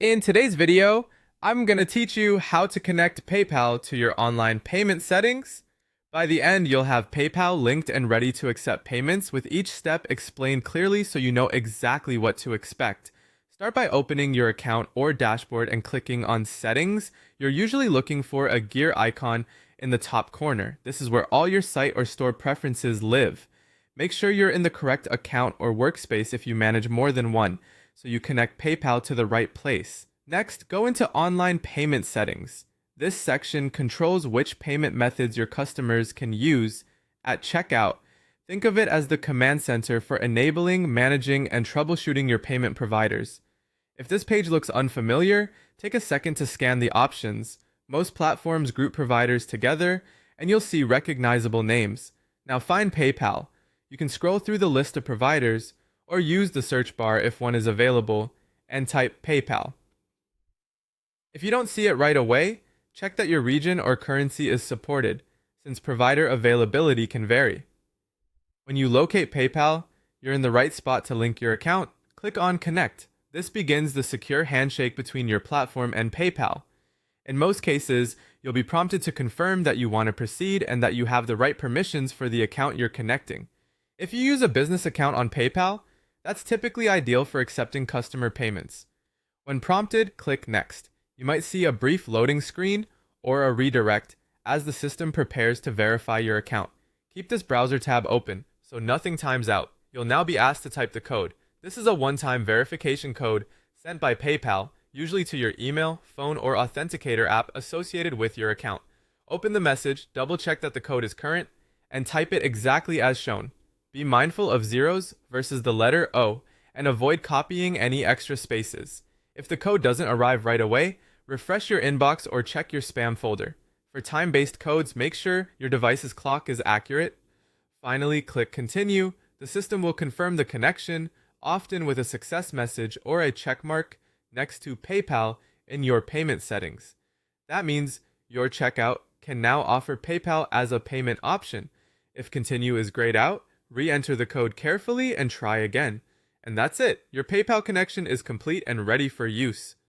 In today's video, I'm going to teach you how to connect PayPal to your online payment settings. By the end, you'll have PayPal linked and ready to accept payments with each step explained clearly so you know exactly what to expect. Start by opening your account or dashboard and clicking on Settings. You're usually looking for a gear icon in the top corner. This is where all your site or store preferences live. Make sure you're in the correct account or workspace if you manage more than one, so you connect PayPal to the right place. Next, go into Online Payment Settings. This section controls which payment methods your customers can use at checkout. Think of it as the command center for enabling, managing, and troubleshooting your payment providers. If this page looks unfamiliar, take a second to scan the options. Most platforms group providers together, and you'll see recognizable names. Now find PayPal. You can scroll through the list of providers, or use the search bar if one is available, and type PayPal. If you don't see it right away, check that your region or currency is supported, since provider availability can vary. When you locate PayPal, you're in the right spot to link your account. Click on Connect. This begins the secure handshake between your platform and PayPal. In most cases, you'll be prompted to confirm that you want to proceed and that you have the right permissions for the account you're connecting. If you use a business account on PayPal, that's typically ideal for accepting customer payments. When prompted, click Next. You might see a brief loading screen or a redirect as the system prepares to verify your account. Keep this browser tab open so nothing times out. You'll now be asked to type the code. This is a one-time verification code sent by PayPal, usually to your email, phone, or authenticator app associated with your account. Open the message, double-check that the code is current, and type it exactly as shown. Be mindful of zeros versus the letter O, and avoid copying any extra spaces. If the code doesn't arrive right away, refresh your inbox or check your spam folder. For time-based codes, make sure your device's clock is accurate. Finally, click Continue. The system will confirm the connection, often with a success message or a check mark next to PayPal in your payment settings. That means your checkout can now offer PayPal as a payment option. If Continue is grayed out, re-enter the code carefully and try again. And that's it. Your PayPal connection is complete and ready for use.